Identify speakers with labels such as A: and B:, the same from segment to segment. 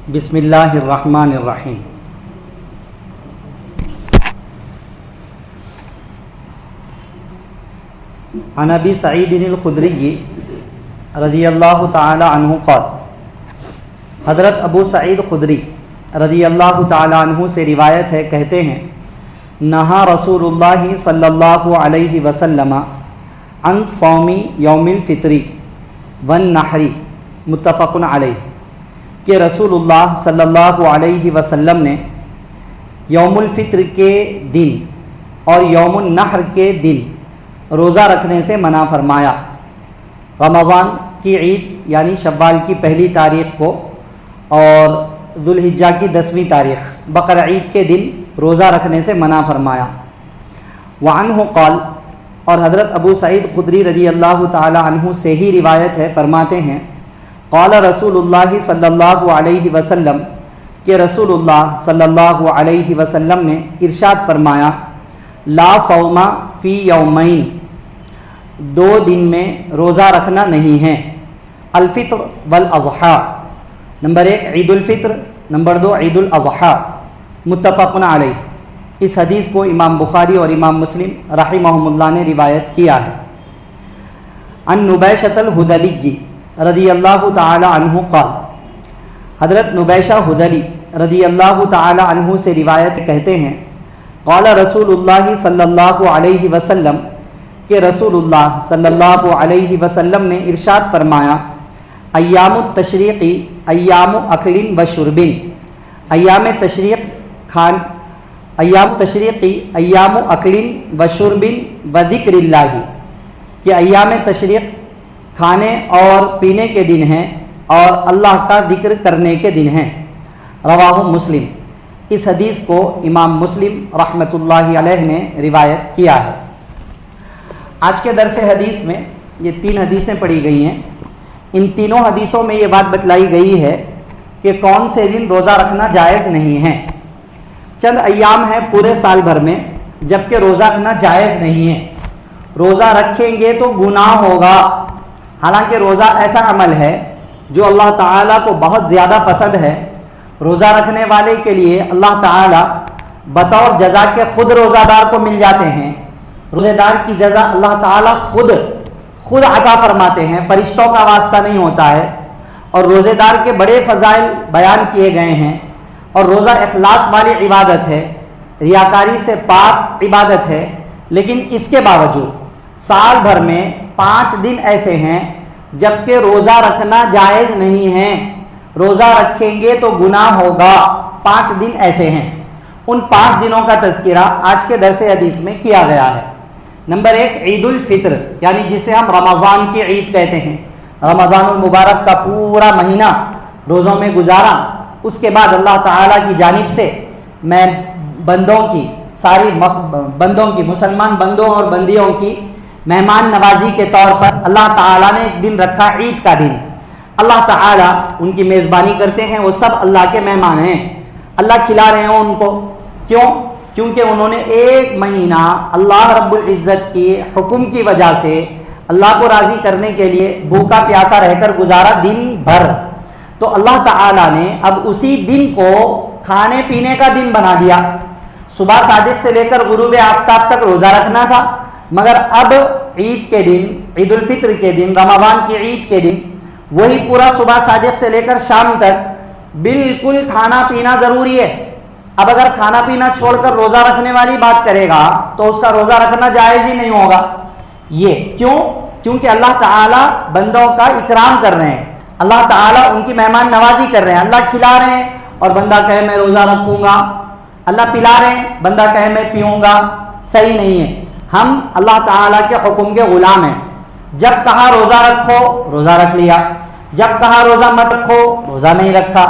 A: بسم اللہ الرحمن الرحیم۔ عن ابی سعید الخدری رضی اللہ تعالی عنہ قال، حضرت ابو سعید خدری رضی اللہ تعالی عنہ سے روایت ہے، کہتے ہیں نہا رسول اللہ صلی اللہ علیہ وسلم عن صوم یوم الفطر والنحر، متفق علیہ، کہ رسول اللہ صلی اللہ علیہ وسلم نے یوم الفطر کے دن اور یوم النحر کے دن روزہ رکھنے سے منع فرمایا۔ رمضان کی عید یعنی شوال کی پہلی تاریخ کو اور ذوالحجہ کی 10ویں تاریخ بقر عید کے دن روزہ رکھنے سے منع فرمایا۔ وعنہ قال، اور حضرت ابو سعید خدری رضی اللہ تعالی عنہ سے ہی روایت ہے، فرماتے ہیں قال رسول اللہ صلی اللہ علیہ وسلم، کہ رسول اللہ صلی اللہ علیہ وسلم نے ارشاد فرمایا لا صوم فی یومین، 2 دن میں روزہ رکھنا نہیں ہے، الفطر والاضحیٰ، نمبر 1 عید الفطر، نمبر 2 عید الاضحیٰ، متفق علیہ۔ اس حدیث کو امام بخاری اور امام مسلم رحمہم اللہ نے روایت کیا ہے۔ عن نبیشۃ الہذلی رضی اللہ تعالی عنہ قال، حضرت نبیشہ ہذلی رضی اللہ تعالی عنہ سے روایت کہتے ہیں قال رسول اللہ صلی اللہ علیہ وسلم، کہ رسول اللہ صلی اللہ علیہ وسلم نے ارشاد فرمایا ایام التشریق ایام اکل و شرب، ایام تشریق ایام اکل و شرب و ذکر اللہ، کہ ایام تشریق کھانے اور پینے کے دن ہیں اور اللہ کا ذکر کرنے کے دن ہیں۔ رواہ مسلم، اس حدیث کو امام مسلم رحمۃ اللہ علیہ نے روایت کیا ہے۔ آج کے درس حدیث میں یہ 3 حدیثیں پڑھی گئی ہیں۔ ان تینوں حدیثوں میں یہ بات بتلائی گئی ہے کہ کون سے دن روزہ رکھنا جائز نہیں ہے۔ چند ایام ہیں پورے سال بھر میں جبکہ روزہ رکھنا جائز نہیں ہے، روزہ رکھیں گے تو گناہ ہوگا۔ حالانکہ روزہ ایسا عمل ہے جو اللہ تعالیٰ کو بہت زیادہ پسند ہے۔ روزہ رکھنے والے کے لیے اللہ تعالیٰ بطور جزا کے خود روزہ دار کو مل جاتے ہیں۔ روزہ دار کی جزا اللہ تعالیٰ خود عطا فرماتے ہیں، فرشتوں کا واسطہ نہیں ہوتا ہے۔ اور روزے دار کے بڑے فضائل بیان کیے گئے ہیں۔ اور روزہ اخلاص والی عبادت ہے، ریاکاری سے پاک عبادت ہے۔ لیکن اس کے باوجود سال بھر میں 5 دن ایسے ہیں جبکہ روزہ رکھنا جائز نہیں ہے، روزہ رکھیں گے تو گناہ ہوگا۔ 5 دن ایسے ہیں، ان 5 دنوں کا تذکرہ آج کے درس حدیث میں کیا گیا ہے۔ نمبر 1 عید الفطر، یعنی جسے ہم رمضان کی عید کہتے ہیں۔ رمضان المبارک کا پورا مہینہ روزوں میں گزارا، اس کے بعد اللہ تعالیٰ کی جانب سے میں مسلمان بندوں اور بندیوں کی مہمان نوازی کے طور پر اللہ تعالیٰ نے ایک دن رکھا، عید کا دن۔ اللہ تعالیٰ ان کی میزبانی کرتے ہیں، وہ سب اللہ کے مہمان ہیں، اللہ کھلا رہے ہیں ان کو۔ کیوں؟ کیونکہ انہوں نے 1 مہینہ اللہ رب العزت کی حکم کی وجہ سے اللہ کو راضی کرنے کے لیے بھوکا پیاسا رہ کر گزارا دن بھر۔ تو اللہ تعالیٰ نے اب اسی دن کو کھانے پینے کا دن بنا دیا۔ صبح صادق سے لے کر غروب آفتاب تک روزہ رکھنا تھا، مگر اب عید کے دن، عید الفطر کے دن، رمضان کی عید کے دن، وہی پورا صبح صادق سے لے کر شام تک بالکل کھانا پینا ضروری ہے۔ اب اگر کھانا پینا چھوڑ کر روزہ رکھنے والی بات کرے گا تو اس کا روزہ رکھنا جائز ہی نہیں ہوگا۔ یہ کیوں؟ کیونکہ اللہ تعالیٰ بندوں کا اکرام کر رہے ہیں، اللہ تعالیٰ ان کی مہمان نوازی کر رہے ہیں۔ اللہ کھلا رہے ہیں اور بندہ کہے میں روزہ رکھوں گا، اللہ پلا رہے ہیں، بندہ کہے میں پیوں گا، صحیح نہیں ہے۔ ہم اللہ تعالیٰ کے حکم کے غلام ہیں۔ جب کہا روزہ رکھو، روزہ رکھ لیا، جب کہا روزہ مت رکھو، روزہ نہیں رکھا۔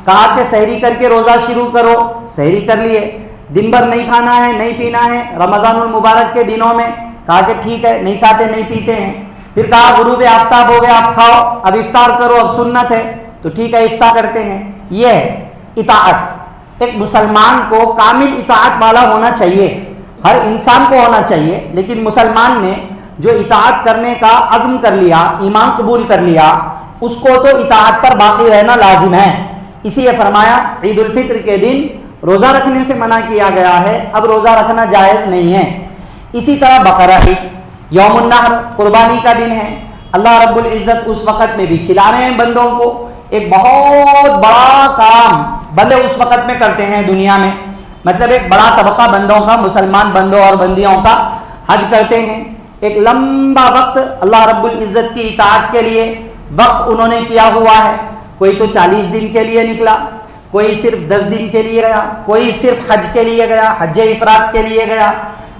A: کہا کہ سحری کر کے روزہ شروع کرو، سحری کر لیے۔ دن بھر نہیں کھانا ہے، نہیں پینا ہے رمضان المبارک کے دنوں میں، کہا کہ ٹھیک ہے، نہیں کھاتے نہیں پیتے ہیں۔ پھر کہا غروب آفتاب ہو گیا، اب کھاؤ، اب افطار کرو، اب سنت ہے تو ٹھیک ہے افطار کرتے ہیں۔ یہ ہے اطاعت۔ ایک مسلمان کو کامل اطاعت والا ہونا چاہیے، ہر انسان کو ہونا چاہیے، لیکن مسلمان نے جو اطاعت کرنے کا عزم کر لیا، ایمان قبول کر لیا، اس کو تو اطاعت پر باقی رہنا لازم ہے۔ اسی لیے فرمایا عید الفطر کے دن روزہ رکھنے سے منع کیا گیا ہے، اب روزہ رکھنا جائز نہیں ہے۔ اسی طرح بقرہ عید یوم النحر قربانی کا دن ہے، اللہ رب العزت اس وقت میں بھی کھلا رہے ہیں بندوں کو۔ ایک بہت بڑا کام بندے اس وقت میں کرتے ہیں دنیا میں، مطلب ایک بڑا طبقہ بندوں کا، مسلمان بندوں اور بندیوں کا حج کرتے ہیں۔ ایک لمبا وقت اللہ رب العزت کی اطاعت کے لیے وقت انہوں نے کیا ہوا ہے۔ کوئی تو 40 دن کے لیے نکلا، کوئی صرف 10 دن کے لیے گیا، کوئی صرف حج کے لیے گیا، حج افراد کے لیے گیا۔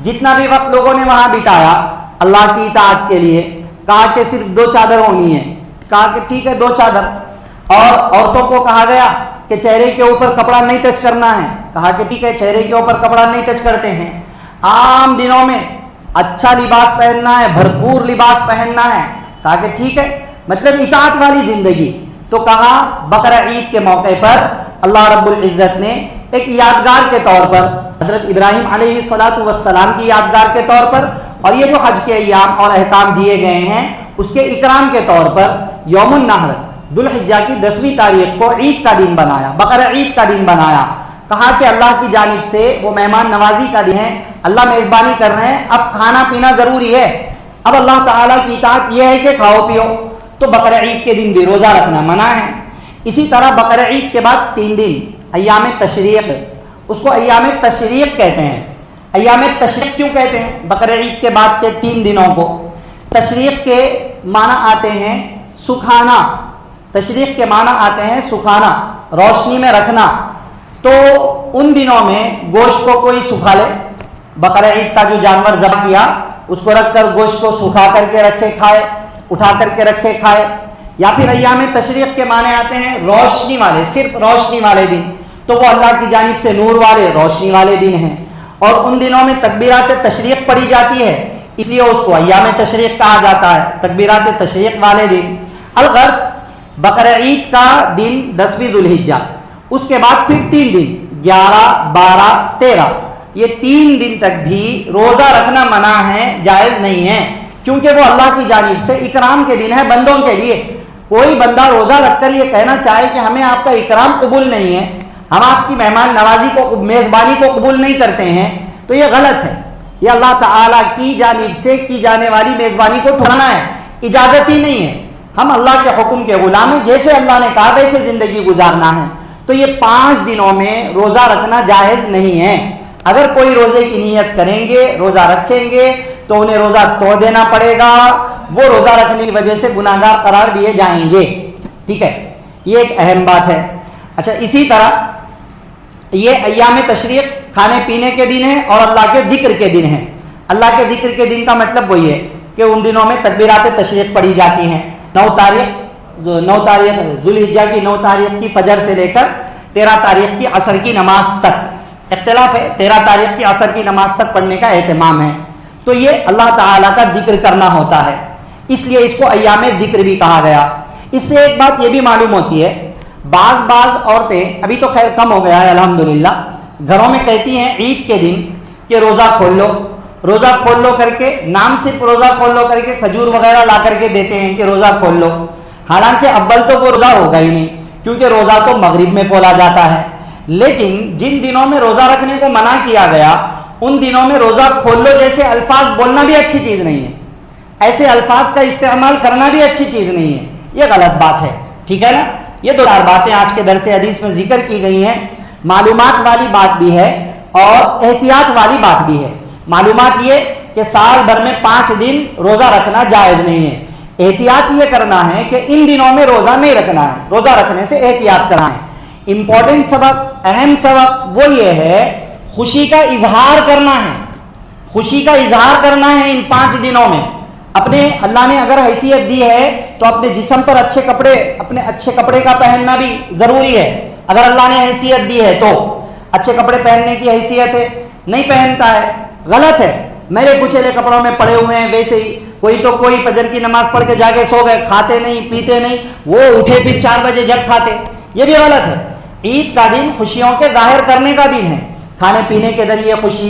A: جتنا بھی وقت لوگوں نے وہاں بتایا اللہ کی اطاعت کے لیے، کہا کہ صرف 2 چادر ہونی ہے، کہا کہ ٹھیک ہے 2 چادر، اور عورتوں کو کہا گیا کہ چہرے کے اوپر کپڑا نہیں ٹچ کرنا ہے، کہا کہ ٹھیک ہے چہرے کے اوپر کپڑا نہیں ٹچ کرتے ہیں۔ عام دنوں میں اچھا لباس پہننا ہے، بھرپور لباس پہننا ہے، کہا کہ ٹھیک ہے، مطلب اطاعت والی زندگی۔ تو کہا بقرہ عید کے موقع پر اللہ رب العزت نے ایک یادگار کے طور پر حضرت ابراہیم علیہ السلام کی یادگار کے طور پر، اور یہ جو حج کے ایام اور احکام دیے گئے ہیں اس کے اکرام کے طور پر یوم النحر ذو الحجہ کی 10ویں تاریخ کو عید کا دن بنایا، بقرہ عید کا دن بنایا۔ کہا کہ اللہ کی جانب سے وہ مہمان نوازی کا دن ہے، اللہ میزبانی کر رہے ہیں، اب کھانا پینا ضروری ہے، اب اللہ تعالیٰ کی اطاعت یہ ہے کہ کھاؤ پیو، تو بقرہ عید کے دن بھی روزہ رکھنا منع ہے۔ اسی طرح بقرہ عید کے بعد 3 دن ایام تشریق، اس کو ایام تشریق کہتے ہیں۔ ایام تشریق کیوں کہتے ہیں بقرہ عید کے بعد کے 3 دنوں کو؟ تشریق کے معنی آتے ہیں سکھانا، تشریق کے معنی آتے ہیں سکھانا، روشنی میں رکھنا۔ تو ان دنوں میں گوشت کو کوئی سکھا لے، بقرہ عید کا جو جانور ذبح کیا اس کو رکھ کر گوشت کو سکھا کر کے رکھے کھائے، اٹھا کر کے رکھے کھائے۔ یا پھر ایام تشریق کے معنی آتے ہیں روشنی والے، صرف روشنی والے دن، تو وہ اللہ کی جانب سے نور والے روشنی والے دن ہیں، اور ان دنوں میں تکبیرات تشریق پڑھی جاتی ہے، اس لیے اس کو ایام تشریق کہا جاتا ہے، تکبیرات تشریق والے دن۔ الغرض بقرہ عید کا دن 10ویں ذو الحجہ، اس کے بعد پھر 3 دن 11 12 13، یہ 3 دن تک بھی روزہ رکھنا منع ہے، جائز نہیں ہے، کیونکہ وہ اللہ کی جانب سے اکرام کے دن ہے بندوں کے لیے۔ کوئی بندہ روزہ رکھ کر یہ کہنا چاہے کہ ہمیں آپ کا اکرام قبول نہیں ہے، ہم آپ کی مہمان نوازی کو، میزبانی کو قبول نہیں کرتے ہیں، تو یہ غلط ہے۔ یہ اللہ تعالیٰ کی جانب سے کی جانے والی میزبانی کو ٹھکرانا ہے، اجازت ہی نہیں ہے۔ ہم اللہ کے حکم کے غلام ہیں، جیسے اللہ نے کہا ویسے زندگی گزارنا ہے۔ تو یہ 5 دنوں میں روزہ رکھنا جائز نہیں ہے۔ اگر کوئی روزے کی نیت کریں گے، روزہ رکھیں گے، تو انہیں روزہ توڑ دینا پڑے گا، وہ روزہ رکھنے کی وجہ سے گناہگار قرار دیے جائیں گے۔ ٹھیک ہے، یہ ایک اہم بات ہے۔ اچھا، اسی طرح یہ ایام تشریق کھانے پینے کے دن ہیں اور اللہ کے ذکر کے دن ہیں۔ اللہ کے ذکر کے دن کا مطلب وہی ہے کہ ان دنوں میں تکبیرات تشریق پڑھی جاتی ہیں۔ 9 تاریخ ذو الحجہ کی 9 تاریخ کی فجر سے لے کر 13 تاریخ کی عصر کی نماز تک اختلاف ہے، 13 تاریخ کی عصر کی نماز تک پڑھنے کا اہتمام ہے۔ تو یہ اللہ تعالیٰ کا ذکر کرنا ہوتا ہے، اس لیے اس کو ایام ذکر بھی کہا گیا۔ اس سے ایک بات یہ بھی معلوم ہوتی ہے، بعض عورتیں، ابھی تو خیر کم ہو گیا ہے الحمدللہ، گھروں میں کہتی ہیں عید کے دن کہ روزہ کھول لو، روزہ کھول لو کر کے، نام صرف روزہ کھول لو کر کے کھجور وغیرہ لا کر کے دیتے ہیں کہ روزہ کھول لو، حالانکہ اول تو وہ روزہ ہوگا ہی نہیں، کیونکہ روزہ تو مغرب میں کھولا جاتا ہے۔ لیکن جن دنوں میں روزہ رکھنے کو منع کیا گیا ان دنوں میں روزہ کھول لو جیسے الفاظ بولنا بھی اچھی چیز نہیں ہے، ایسے الفاظ کا استعمال کرنا بھی اچھی چیز نہیں ہے، یہ غلط بات ہے۔ ٹھیک ہے نا، یہ 2 باتیں آج کے درس حدیث میں ذکر کی گئی ہیں، معلومات والی بات بھی ہے اور احتیاط والی بات بھی ہے۔ معلومات یہ کہ سال بھر میں 5 دن روزہ رکھنا جائز نہیں ہے، احتیاط یہ کرنا ہے کہ ان دنوں میں روزہ نہیں رکھنا ہے، روزہ رکھنے سے احتیاط کرنا ہے۔ امپورٹنٹ سبق، اہم سبق وہ یہ ہے، خوشی کا اظہار کرنا ہے، خوشی کا اظہار کرنا ہے ان 5 دنوں میں۔ اپنے اللہ نے اگر حیثیت دی ہے تو اپنے جسم پر اچھے کپڑے، اپنے اچھے کپڑے کا پہننا بھی ضروری ہے۔ اگر اللہ نے حیثیت دی ہے تو اچھے کپڑے پہننے کی حیثیت ہے، نہیں پہنتا ہے، غلط ہے، میرے کچیلے کپڑوں میں پڑے ہوئے ہیں، ویسے ہی کوئی فجر کی نماز پڑھ کے جا کے سو گئے، کھاتے نہیں پیتے نہیں، وہ اٹھے پھر 4 بجے جب کھاتے، یہ بھی غلط ہے۔ عید کا دن خوشیوں کے ظاہر کرنے کا دن ہے، کھانے پینے کے ذریعے خوشی،